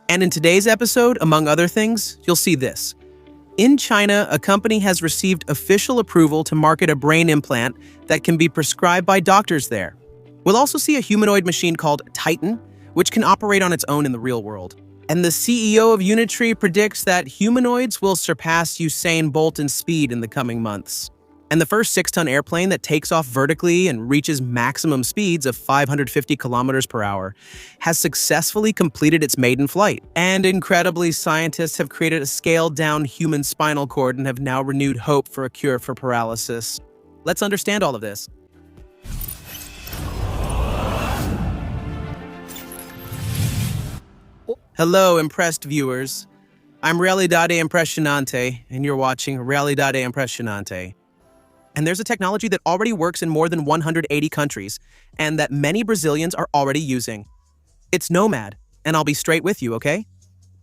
And in today's episode, among other things, you'll see this. In China, a company has received official approval to market a brain implant that can be prescribed by doctors there. We'll also see a humanoid machine called Titan, which can operate on its own in the real world. And the CEO of Unitree predicts that humanoids will surpass Usain Bolt in speed in the coming months. And the first 6-ton airplane that takes off vertically and reaches maximum speeds of 550 kilometers per hour has successfully completed its maiden flight. And incredibly, scientists have created a scaled-down human spinal cord and have now renewed hope for a cure for paralysis. Let's understand all of this. Hello, impressed viewers. I'm Realidade Impressionante, and you're watching Realidade Impressionante. And there's a technology that already works in more than 180 countries, and that many Brazilians are already using. It's Nomad, and I'll be straight with you, okay?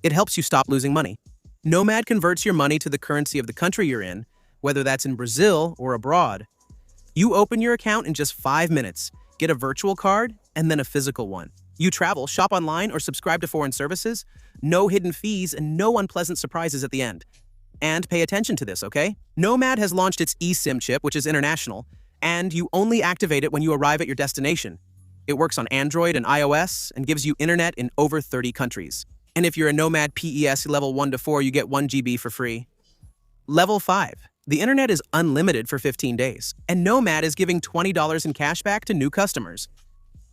It helps you stop losing money. Nomad converts your money to the currency of the country you're in, whether that's in Brazil or abroad. You open your account in just 5 minutes, get a virtual card, and then a physical one. You travel, shop online, or subscribe to foreign services, no hidden fees, and no unpleasant surprises at the end. And pay attention to this, okay? Nomad has launched its eSIM chip, which is international, and you only activate it when you arrive at your destination. It works on Android and iOS and gives you internet in over 30 countries. And if you're a Nomad PES level 1 to 4, you get 1 GB for free. Level 5. The internet is unlimited for 15 days, and Nomad is giving $20 in cash back to new customers.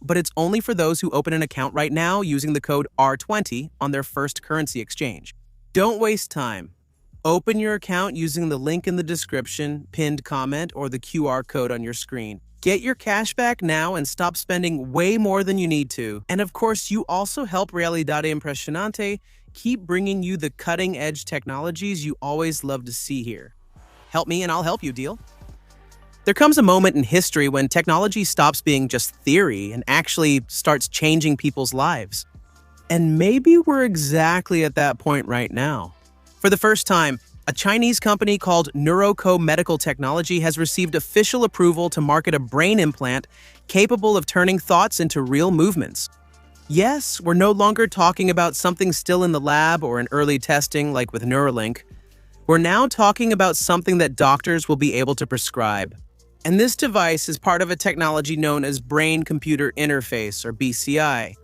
But it's only for those who open an account right now using the code R20 on their first currency exchange. Don't waste time. Open your account using the link in the description, pinned comment, or the QR code on your screen. Get your cash back now and stop spending way more than you need to. And of course, you also help Realidade Impressionante keep bringing you the cutting-edge technologies you always love to see here. Help me and I'll help you, deal? There comes a moment in history when technology stops being just theory and actually starts changing people's lives. And maybe we're exactly at that point right now. For the first time, a Chinese company called Neuroco Medical Technology has received official approval to market a brain implant capable of turning thoughts into real movements. Yes, we're no longer talking about something still in the lab or in early testing like with Neuralink. We're now talking about something that doctors will be able to prescribe. And this device is part of a technology known as Brain-Computer Interface, or BCI.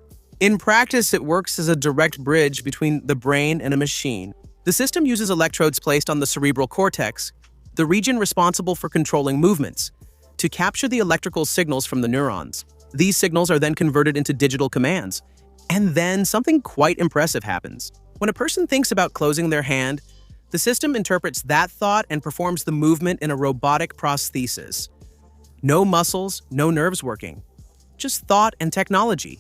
In practice, it works as a direct bridge between the brain and a machine. The system uses electrodes placed on the cerebral cortex, the region responsible for controlling movements, to capture the electrical signals from the neurons. These signals are then converted into digital commands. And then something quite impressive happens. When a person thinks about closing their hand, the system interprets that thought and performs the movement in a robotic prosthesis. No muscles, no nerves working. Just thought and technology.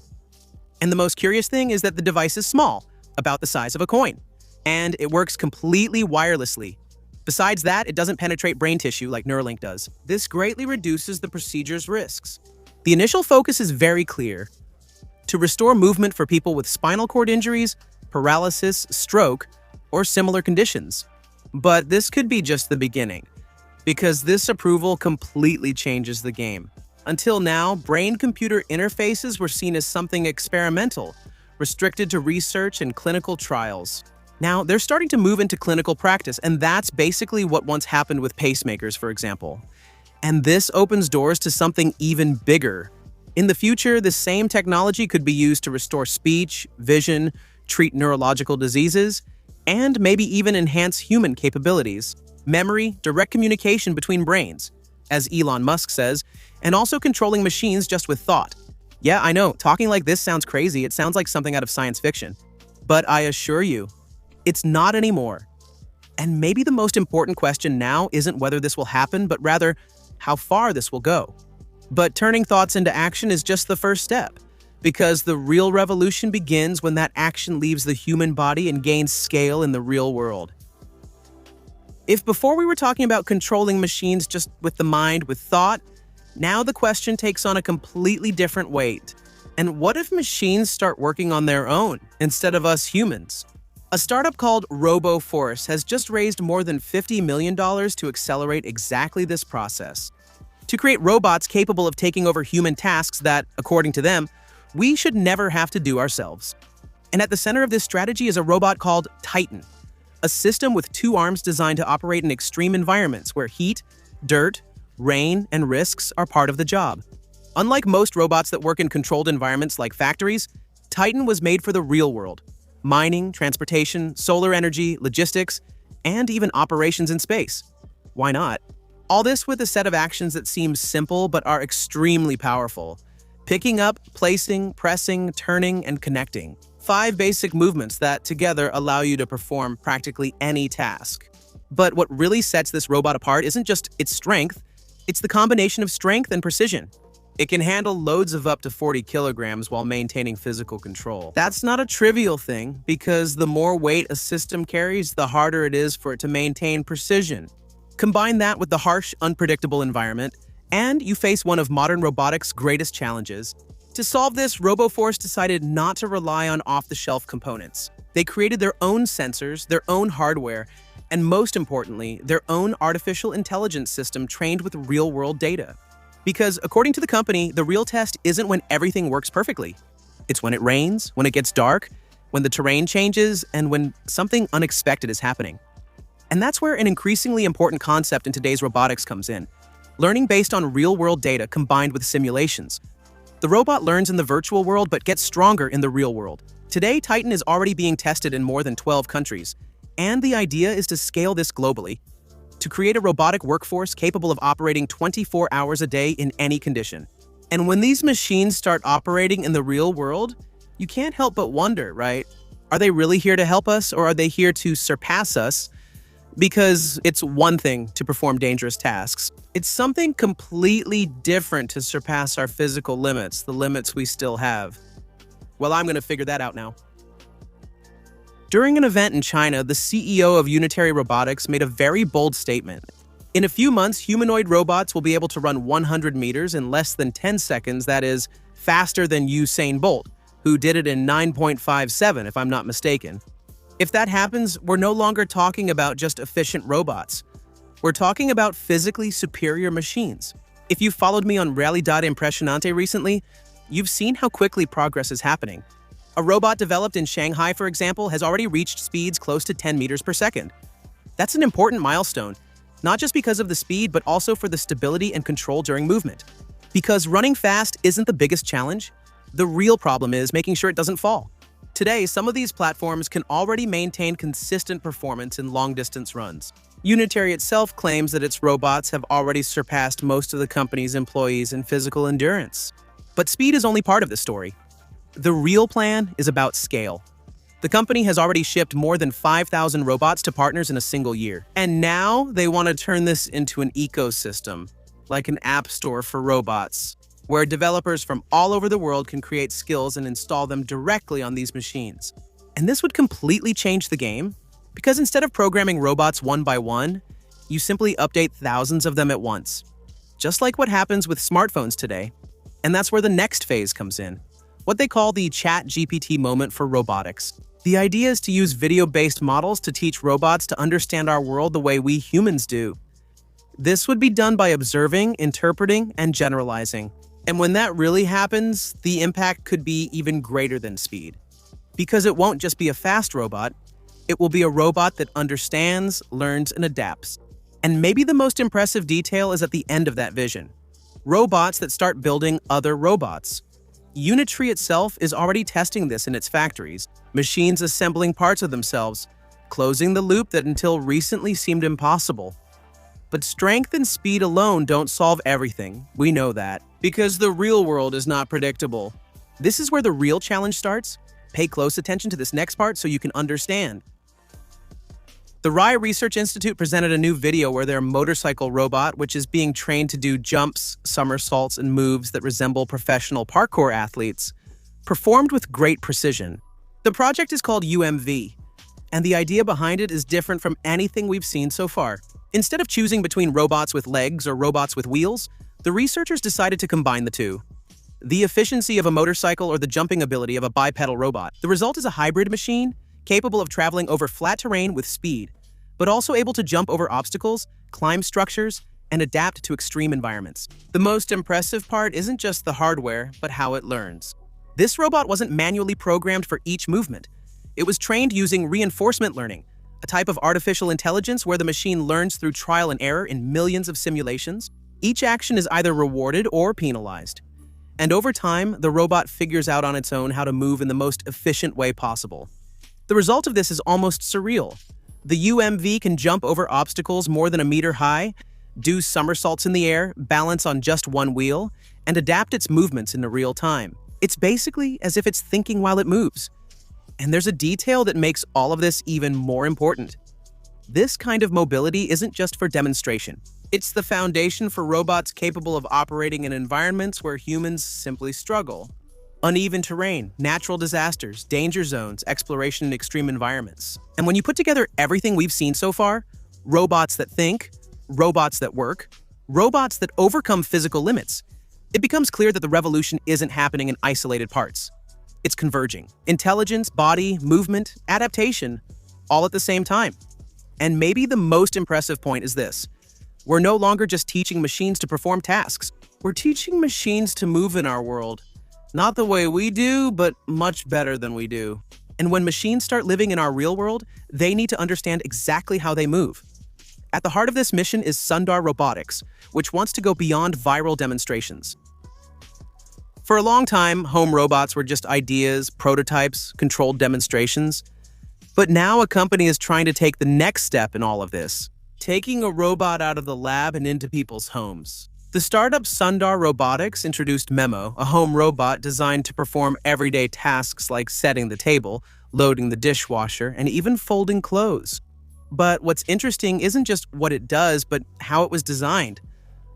And the most curious thing is that the device is small, about the size of a coin. And it works completely wirelessly. Besides that, it doesn't penetrate brain tissue like Neuralink does. This greatly reduces the procedure's risks. The initial focus is very clear: to restore movement for people with spinal cord injuries, paralysis, stroke, or similar conditions. But this could be just the beginning, because this approval completely changes the game. Until now, brain-computer interfaces were seen as something experimental, restricted to research and clinical trials. Now, they're starting to move into clinical practice, and that's basically what once happened with pacemakers, for example. And this opens doors to something even bigger. In the future, the same technology could be used to restore speech, vision, treat neurological diseases, and maybe even enhance human capabilities. Memory, direct communication between brains, as Elon Musk says, and also controlling machines just with thought. Yeah, I know, talking like this sounds crazy. It sounds like something out of science fiction. But I assure you, it's not anymore. And maybe the most important question now isn't whether this will happen, but rather how far this will go. But turning thoughts into action is just the first step, because the real revolution begins when that action leaves the human body and gains scale in the real world. If before we were talking about controlling machines just with the mind, with thought, now the question takes on a completely different weight. And what if machines start working on their own instead of us humans? A startup called RoboForce has just raised more than $50 million to accelerate exactly this process. To create robots capable of taking over human tasks that, according to them, we should never have to do ourselves. And at the center of this strategy is a robot called Titan, a system with two arms designed to operate in extreme environments where heat, dirt, rain, and risks are part of the job. Unlike most robots that work in controlled environments like factories, Titan was made for the real world: mining, transportation, solar energy, logistics, and even operations in space. Why not? All this with a set of actions that seem simple but are extremely powerful. Picking up, placing, pressing, turning, and connecting. 5 basic movements that together allow you to perform practically any task. But what really sets this robot apart isn't just its strength, it's the combination of strength and precision. It can handle loads of up to 40 kilograms while maintaining physical control. That's not a trivial thing, because the more weight a system carries, the harder it is for it to maintain precision. Combine that with the harsh, unpredictable environment, and you face one of modern robotics' greatest challenges. To solve this, RoboForce decided not to rely on off-the-shelf components. They created their own sensors, their own hardware, and most importantly, their own artificial intelligence system trained with real-world data. Because according to the company, the real test isn't when everything works perfectly. It's when it rains, when it gets dark, when the terrain changes, and when something unexpected is happening. And that's where an increasingly important concept in today's robotics comes in: learning based on real-world data combined with simulations. The robot learns in the virtual world but gets stronger in the real world. Today, Titan is already being tested in more than 12 countries, and the idea is to scale this globally, to create a robotic workforce capable of operating 24 hours a day in any condition. And when these machines start operating in the real world, you can't help but wonder, right? Are they really here to help us, or are they here to surpass us? Because it's one thing to perform dangerous tasks. It's something completely different to surpass our physical limits, the limits we still have. Well, I'm going to figure that out now. During an event in China, the CEO of Unitary Robotics made a very bold statement. In a few months, humanoid robots will be able to run 100 meters in less than 10 seconds, that is, faster than Usain Bolt, who did it in 9.57, if I'm not mistaken. If that happens, we're no longer talking about just efficient robots. We're talking about physically superior machines. If you followed me on Realidad Impresionante recently, you've seen how quickly progress is happening. A robot developed in Shanghai, for example, has already reached speeds close to 10 meters per second. That's an important milestone, not just because of the speed, but also for the stability and control during movement. Because running fast isn't the biggest challenge. The real problem is making sure it doesn't fall. Today, some of these platforms can already maintain consistent performance in long-distance runs. Unitary itself claims that its robots have already surpassed most of the company's employees in physical endurance. But speed is only part of the story. The real plan is about scale. The company has already shipped more than 5,000 robots to partners in a single year. And now they want to turn this into an ecosystem, like an app store for robots, where developers from all over the world can create skills and install them directly on these machines. And this would completely change the game, because instead of programming robots one by one, you simply update thousands of them at once. Just like what happens with smartphones today. And that's where the next phase comes in, what they call the ChatGPT moment for robotics. The idea is to use video-based models to teach robots to understand our world the way we humans do. This would be done by observing, interpreting, and generalizing. And when that really happens, the impact could be even greater than speed. Because it won't just be a fast robot, it will be a robot that understands, learns, and adapts. And maybe the most impressive detail is at the end of that vision. Robots that start building other robots. Unitary itself is already testing this in its factories, machines assembling parts of themselves, closing the loop that until recently seemed impossible. But strength and speed alone don't solve everything, we know that, because the real world is not predictable. This is where the real challenge starts. Pay close attention to this next part so you can understand. The Rye Research Institute presented a new video where their motorcycle robot, which is being trained to do jumps, somersaults, and moves that resemble professional parkour athletes, performed with great precision. The project is called UMV, and the idea behind it is different from anything we've seen so far. Instead of choosing between robots with legs or robots with wheels, the researchers decided to combine the two. The efficiency of a motorcycle or the jumping ability of a bipedal robot. The result is a hybrid machine capable of traveling over flat terrain with speed, but also able to jump over obstacles, climb structures, and adapt to extreme environments. The most impressive part isn't just the hardware, but how it learns. This robot wasn't manually programmed for each movement. It was trained using reinforcement learning, a type of artificial intelligence where the machine learns through trial and error in millions of simulations. Each action is either rewarded or penalized. And over time, the robot figures out on its own how to move in the most efficient way possible. The result of this is almost surreal. The UMV can jump over obstacles more than a meter high, do somersaults in the air, balance on just one wheel, and adapt its movements in real time. It's basically as if it's thinking while it moves. And there's a detail that makes all of this even more important. This kind of mobility isn't just for demonstration. It's the foundation for robots capable of operating in environments where humans simply struggle. Uneven terrain, natural disasters, danger zones, exploration in extreme environments. And when you put together everything we've seen so far, robots that think, robots that work, robots that overcome physical limits, it becomes clear that the revolution isn't happening in isolated parts. It's converging. Intelligence, body, movement, adaptation, all at the same time. And maybe the most impressive point is this. We're no longer just teaching machines to perform tasks. We're teaching machines to move in our world. Not the way we do, but much better than we do. And when machines start living in our real world, they need to understand exactly how they move. At the heart of this mission is Sundar Robotics, which wants to go beyond viral demonstrations. For a long time, home robots were just ideas, prototypes, controlled demonstrations. But now a company is trying to take the next step in all of this, taking a robot out of the lab and into people's homes. The startup Sundar Robotics introduced Memo, a home robot designed to perform everyday tasks like setting the table, loading the dishwasher, and even folding clothes. But what's interesting isn't just what it does, but how it was designed.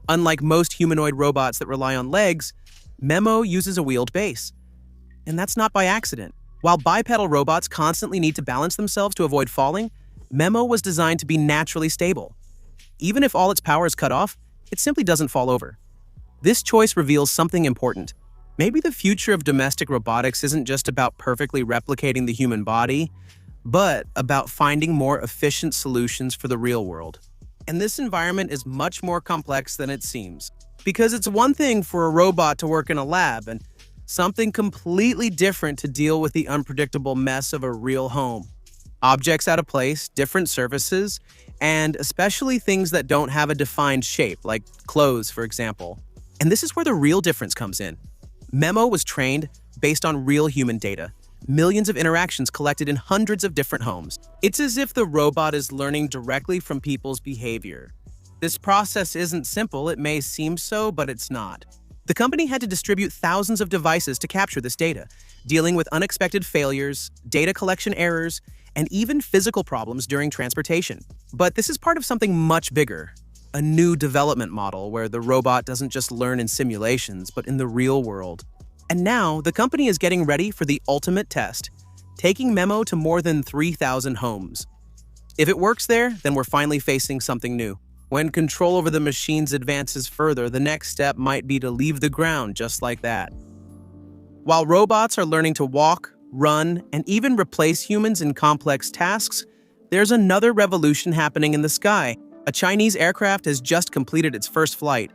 Unlike most humanoid robots that rely on legs, Memo uses a wheeled base. And that's not by accident. While bipedal robots constantly need to balance themselves to avoid falling, Memo was designed to be naturally stable. Even if all its power is cut off, it simply doesn't fall over. This choice reveals something important. Maybe the future of domestic robotics isn't just about perfectly replicating the human body, but about finding more efficient solutions for the real world. And this environment is much more complex than it seems. Because it's one thing for a robot to work in a lab and something completely different to deal with the unpredictable mess of a real home. Objects out of place, different surfaces, and especially things that don't have a defined shape, like clothes, for example. And this is where the real difference comes in. Memo was trained based on real human data, millions of interactions collected in hundreds of different homes. It's as if the robot is learning directly from people's behavior. This process isn't simple, it may seem so, but it's not. The company had to distribute thousands of devices to capture this data, dealing with unexpected failures, data collection errors, and even physical problems during transportation. But this is part of something much bigger, a new development model where the robot doesn't just learn in simulations, but in the real world. And now, the company is getting ready for the ultimate test, taking Memo to more than 3,000 homes. If it works there, then we're finally facing something new. When control over the machines advances further, the next step might be to leave the ground just like that. While robots are learning to walk, run, and even replace humans in complex tasks, there's another revolution happening in the sky. A Chinese aircraft has just completed its first flight,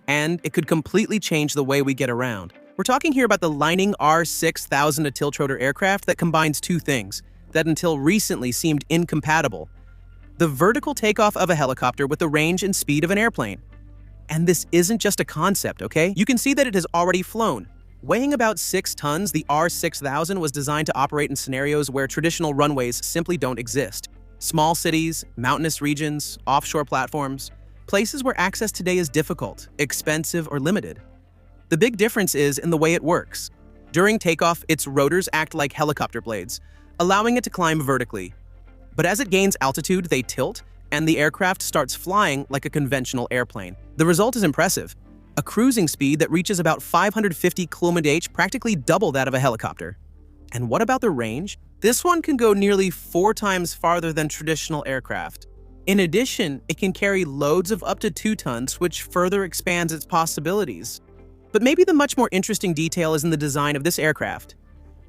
and it could completely change the way we get around. We're talking here about the Lining R6000, a tiltrotor aircraft that combines two things that until recently seemed incompatible: the vertical takeoff of a helicopter with the range and speed of an airplane. And this isn't just a concept, okay? You can see that it has already flown. Weighing about 6 tons, the R6000 was designed to operate in scenarios where traditional runways simply don't exist. Small cities, mountainous regions, offshore platforms, places where access today is difficult, expensive, or limited. The big difference is in the way it works. During takeoff, its rotors act like helicopter blades, allowing it to climb vertically. But as it gains altitude, they tilt, and the aircraft starts flying like a conventional airplane. The result is impressive. A cruising speed that reaches about 550 km/h, practically double that of a helicopter. And what about the range? This one can go nearly 4 times farther than traditional aircraft. In addition, it can carry loads of up to 2 tons, which further expands its possibilities. But maybe the much more interesting detail is in the design of this aircraft.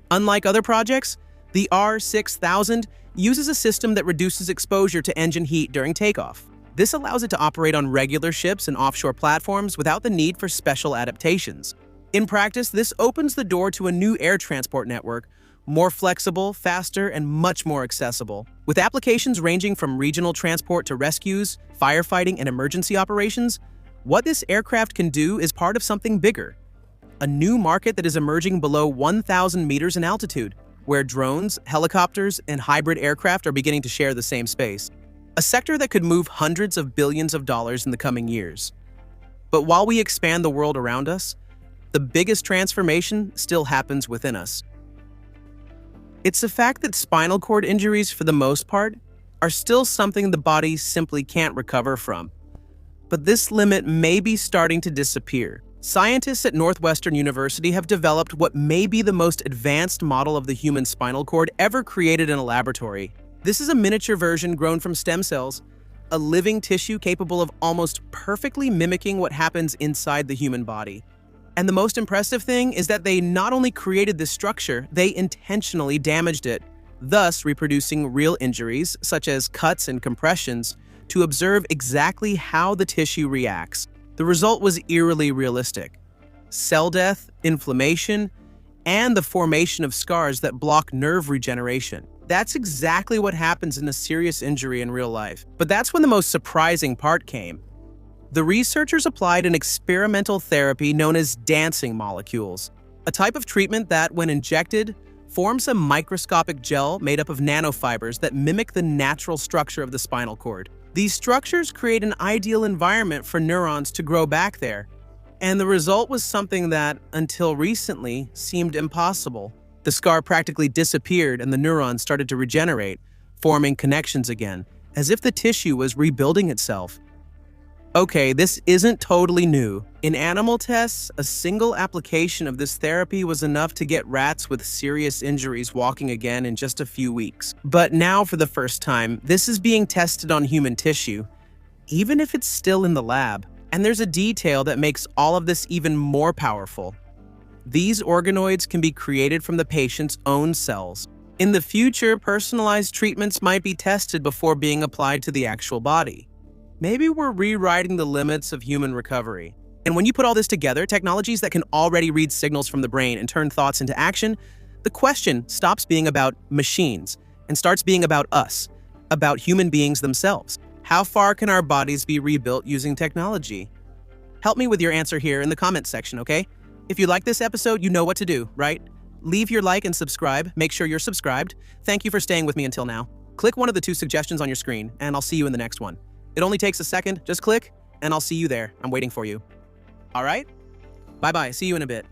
Unlike other projects, the R6000 uses a system that reduces exposure to engine heat during takeoff. This allows it to operate on regular ships and offshore platforms without the need for special adaptations. In practice, this opens the door to a new air transport network, more flexible, faster, and much more accessible. With applications ranging from regional transport to rescues, firefighting, and emergency operations, what this aircraft can do is part of something bigger. A new market that is emerging below 1,000 meters in altitude, where drones, helicopters, and hybrid aircraft are beginning to share the same space. A sector that could move hundreds of billions of dollars in the coming years. But while we expand the world around us, the biggest transformation still happens within us. It's the fact that spinal cord injuries, for the most part, are still something the body simply can't recover from. But this limit may be starting to disappear. Scientists at Northwestern University have developed what may be the most advanced model of the human spinal cord ever created in a laboratory. This is a miniature version grown from stem cells, a living tissue capable of almost perfectly mimicking what happens inside the human body. And the most impressive thing is that they not only created this structure, they intentionally damaged it, thus reproducing real injuries, such as cuts and compressions, to observe exactly how the tissue reacts. The result was eerily realistic. Cell death, inflammation, and the formation of scars that block nerve regeneration. That's exactly what happens in a serious injury in real life. But that's when the most surprising part came. The researchers applied an experimental therapy known as dancing molecules, a type of treatment that, when injected, forms a microscopic gel made up of nanofibers that mimic the natural structure of the spinal cord. These structures create an ideal environment for neurons to grow back there, and the result was something that, until recently, seemed impossible. The scar practically disappeared and the neurons started to regenerate, forming connections again, as if the tissue was rebuilding itself. Okay, this isn't totally new. In animal tests, a single application of this therapy was enough to get rats with serious injuries walking again in just a few weeks. But now, for the first time, this is being tested on human tissue, even if it's still in the lab. And there's a detail that makes all of this even more powerful. These organoids can be created from the patient's own cells. In the future, personalized treatments might be tested before being applied to the actual body. Maybe we're rewriting the limits of human recovery. And when you put all this together, technologies that can already read signals from the brain and turn thoughts into action, the question stops being about machines and starts being about us, about human beings themselves. How far can our bodies be rebuilt using technology? Help me with your answer here in the comments section, okay? If you like this episode, you know what to do, right? Leave your like and subscribe. Make sure you're subscribed. Thank you for staying with me until now. Click one of the two suggestions on your screen, and I'll see you in the next one. It only takes a second. Just click, and I'll see you there. I'm waiting for you. All right? Bye-bye. See you in a bit.